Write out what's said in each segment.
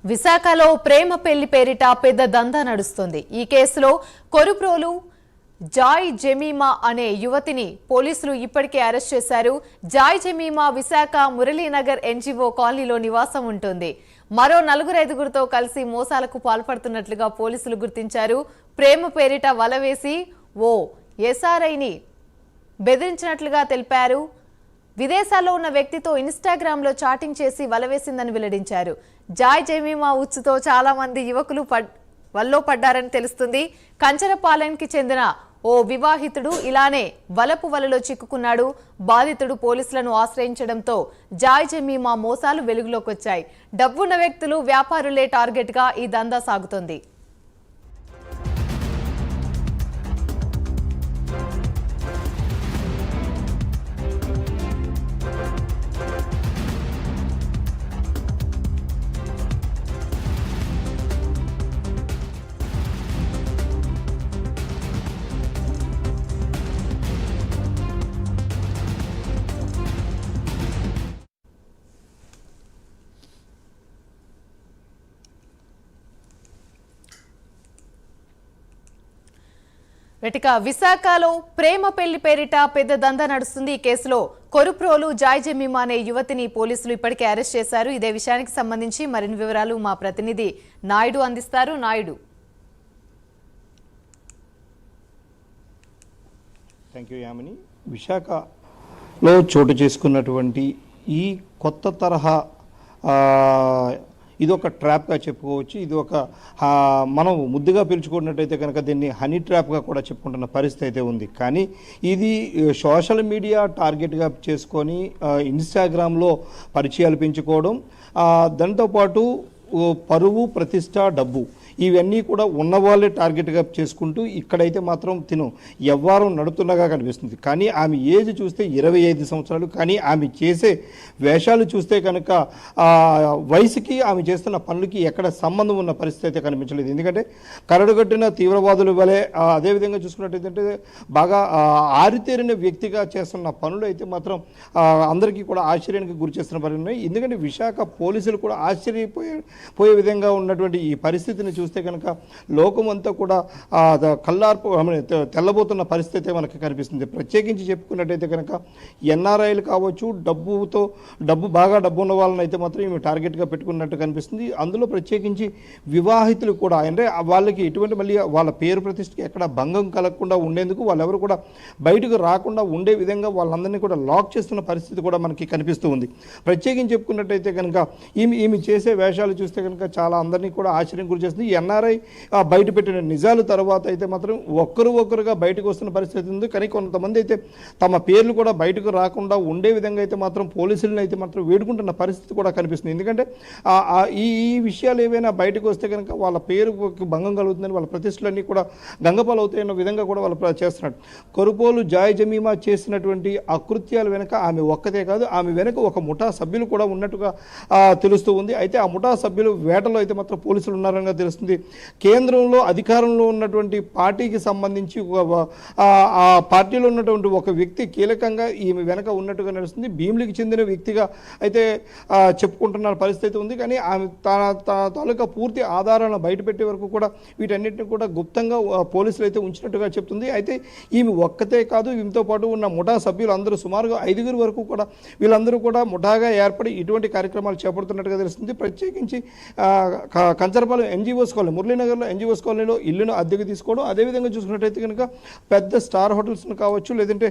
విశాఖలో ప్రేమ పెళ్లి పేరిట పెద్ద దందా నడుస్తుంది. ఈ కేసులో కొరుప్రోలు జాయ్ జమీమా అనే యువతిని పోలీసులు ఇప్పటికే అరెస్ట్ చేశారు. Joy Jemimah Visakha Muralinagar NGO కాలనీలో నివాసం ఉంటుంది. మరో 4-5గురితో కలిసి మోసాలకు పాల్పడుతున్నట్లుగా పోలీసులు గుర్తించారు. ప్రేమ పేరిట వలవేసి ఓ ఎస్ఆర్ఐని బెదిరించినట్లుగా తెలిపారు. విదేశాల్లో ఉన్న వ్యక్తితో ఇన్స్టాగ్రామ్ లో చాటింగ్ చేసి వలవేసిందని వెల్లడించారు. జాయ్ జమీమా ఉచ్చుతో చాలా మంది యువకులు వల్లో పడ్డారని తెలుస్తుంది. కంచరపాలెంకి చెందిన ఓ వివాహితుడు ఇలానే వలపు వలలో చిక్కుకున్నాడు. బాధితుడు పోలీసులను ఆశ్రయించడంతో జాయ్ జమీమా మోసాలు వెలుగులోకి వచ్చాయి. డబ్బున్న వ్యక్తులు, వ్యాపారులే టార్గెట్ గా ఈ దందా సాగుతోంది. విశాఖలో ప్రేమ పెళ్లి పేరిట పెద్ద దందా నడుస్తుంది. ఈ కేసులో కొరుప్రోలు జాయ్ జమీమా అనే యువతిని పోలీసులు ఇప్పటికే అరెస్ట్ చేశారు. ఇదే విషయానికి సంబంధించి మరిన్ని వివరాలు మా ప్రతినిధి నాయుడు అందిస్తారు. నాయుడు. Thank you Yamini. విశాఖలో చోటు చేసుకున్నటువంటి ఈ కొత్త తరహా ఇది ఒక ట్రాప్గా చెప్పుకోవచ్చు. ఇది ఒక మనం ముద్దుగా పిలుచుకున్నట్టయితే కనుక దీన్ని హనీ ట్రాప్గా కూడా చెప్పుకుంటున్న పరిస్థితి అయితే ఉంది. కానీ ఇది సోషల్ మీడియా టార్గెట్గా చేసుకొని ఇన్స్టాగ్రామ్లో పరిచయాలు పెంచుకోవడం, దాంతోపాటు పరువు, ప్రతిష్ట, డబ్బు ఇవన్నీ కూడా ఉన్నవాళ్ళే టార్గెట్గా చేసుకుంటూ ఇక్కడైతే మాత్రం తిను ఎవ్వారం నడుతుండగా కనిపిస్తుంది. కానీ ఆమె ఏజ్ చూస్తే 25 సంవత్సరాలు. కానీ ఆమె చేసే వేషాలు చూస్తే కనుక వయసుకి ఆమె చేస్తున్న పనులకి ఎక్కడ సంబంధం ఉన్న పరిస్థితి అయితే కనిపించలేదు. ఎందుకంటే కరడుగట్టిన తీవ్రవాదుల వలె, అదేవిధంగా చూసుకున్నట్టయితే బాగా ఆరితేరిన వ్యక్తిగా చేస్తున్న పనులు అయితే మాత్రం అందరికీ కూడా ఆశ్చర్యానికి గురి చేస్తున్న పనులు ఉన్నాయి. ఎందుకంటే విశాఖ పోలీసులు కూడా ఆశ్చర్యపోయే విధంగా ఉన్నటువంటి ఈ పరిస్థితిని చూస్తే కనుక లోకమంతా కూడా కల్లార్పు తెల్లబోతున్న పరిస్థితి మనకి కనిపిస్తుంది. ప్రత్యేకించి చెప్పుకున్నట్టయితే కనుక ఎన్ఆర్ఐలు కావచ్చు, బాగా డబ్బు ఉన్న వాళ్ళని అయితే మాత్రం ఈమె టార్గెట్గా పెట్టుకున్నట్టు కనిపిస్తుంది. అందులో ప్రత్యేకించి వివాహితులు కూడా, అంటే వాళ్ళకి ఎటువంటి మళ్ళీ వాళ్ళ పేరు ప్రతిష్టకి ఎక్కడ భంగం కలగకుండా ఉండేందుకు వాళ్ళెవరు కూడా బయటకు రాకుండా ఉండే విధంగా వాళ్ళందరినీ కూడా లాక్ చేస్తున్న పరిస్థితి కూడా మనకి కనిపిస్తూ ఉంది. ప్రత్యేకించి చెప్పుకున్నట్టయితే కనుక ఈమె చేసే వేషాలు చూస్తే కనుక చాలా అందరినీ కూడా ఆశ్చర్యం గురి చేస్తుంది. ఎన్ఆర్ఐ బయట పెట్టిన నిజాలు తర్వాత అయితే మాత్రం ఒక్కరుగా బయటకు వస్తున్న పరిస్థితి ఉంది. కానీ కొంతమంది అయితే తమ పేర్లు కూడా బయటకు రాకుండా ఉండే విధంగా అయితే మాత్రం పోలీసులను అయితే మాత్రం వేడుకుంటున్న పరిస్థితి కూడా కనిపిస్తుంది. ఎందుకంటే ఈ విషయాలు ఏవైనా బయటకు వస్తే కనుక వాళ్ళ పేరు భంగం కలుగుతుందని, వాళ్ళ ప్రతిష్టలన్నీ కూడా గంగపాలు అవుతాయన్న విధంగా కూడా వాళ్ళు చేస్తున్నారు. కొరుప్రోలు జాయ్ జమీమా చేసినటువంటి అకృత్యాల వెనక ఆమె ఒక్కతే కాదు, ఆమె వెనక ఒక ముఠా సభ్యులు కూడా ఉన్నట్టుగా తెలుస్తూ ఉంది. అయితే ఆ ముఠా సభ్యులు వేటలో అయితే మాత్రం పోలీసులు ఉన్నారని తెలుస్తుంది. కేంద్రంలో అధికారంలో ఉన్నటువంటి పార్టీకి సంబంధించి ఆ పార్టీలో ఉన్నటువంటి ఒక వ్యక్తి కీలకంగా ఈమె వెనక ఉన్నట్టుగా నడుస్తుంది. భీములికి చెందిన వ్యక్తిగా అయితే చెప్పుకుంటున్న పరిస్థితి ఉంది. కానీ ఆమె తన తాలూకా పూర్తి ఆధారాలను బయటపెట్టే వరకు కూడా వీటన్నిటిని కూడా గుప్తంగా పోలీసులు అయితే ఉంచినట్టుగా చెప్తుంది. అయితే ఈమె ఒక్కతే కాదు, ఈమెతో పాటు ఉన్న ముఠా సభ్యులు అందరూ సుమారుగా 5 వరకు కూడా వీళ్ళందరూ కూడా ముఠాగా ఏర్పడి ఇటువంటి కార్యక్రమాలు చేపడుతున్నట్టుగా తెలుస్తుంది. ప్రత్యేకించి కంచరపాలెం ఎన్జీఓస్ కాలనీ, మురళీనగర్లో ఎన్జీఓస్ కాలనీలో ఇల్లును అద్దెకు తీసుకోవడం, అదేవిధంగా చూసుకున్నట్టయితే కనుక పెద్ద స్టార్ హోటల్స్ను కావచ్చు, లేదంటే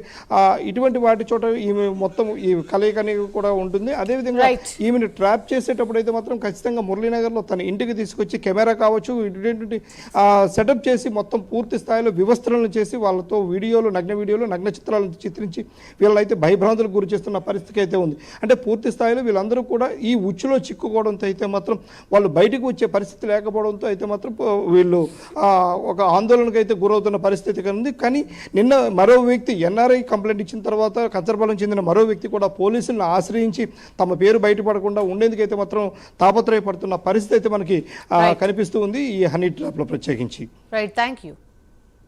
ఇటువంటి వాటి చోట ఈమె మొత్తం ఈ కలయికని కూడా ఉంటుంది. అదేవిధంగా ఈమెను ట్రాప్ చేసేటప్పుడు అయితే మాత్రం ఖచ్చితంగా మురళీనగర్లో తన ఇంటికి తీసుకొచ్చి కెమెరా కావచ్చు ఇటువంటి సెటప్ చేసి మొత్తం పూర్తి స్థాయిలో వ్యవస్థలను చేసి వాళ్ళతో నగ్న వీడియోలు, నగ్న చిత్రాలను చిత్రించి వీళ్ళైతే భయభ్రాంతులకు గురి చేస్తున్న పరిస్థితి అయితే ఉంది. అంటే పూర్తి స్థాయిలో వీళ్ళందరూ కూడా ఈ ఉచ్చులో చిక్కుకోవడంతో అయితే మాత్రం వాళ్ళు బయటకు వచ్చే పరిస్థితి లేకపోవడంతో అయితే మాత్రం వీళ్ళు ఒక ఆందోళనకు అయితే గురవుతున్న పరిస్థితి ఉంది. కానీ నిన్న మరో వ్యక్తి ఎన్ఆర్ఐ కంప్లైంట్ ఇచ్చిన తర్వాత కంచరపాలెం చెందిన మరో వ్యక్తి కూడా పోలీసులను ఆశ్రయించి తమ పేరు బయటపడకుండా ఉండేందుకైతే మాత్రం తాపత్రయపడుతున్న పరిస్థితి అయితే మనకి కనిపిస్తూ ఉంది ఈ హనీ ట్రాప్లో ప్రత్యేకించి. Right, thank you.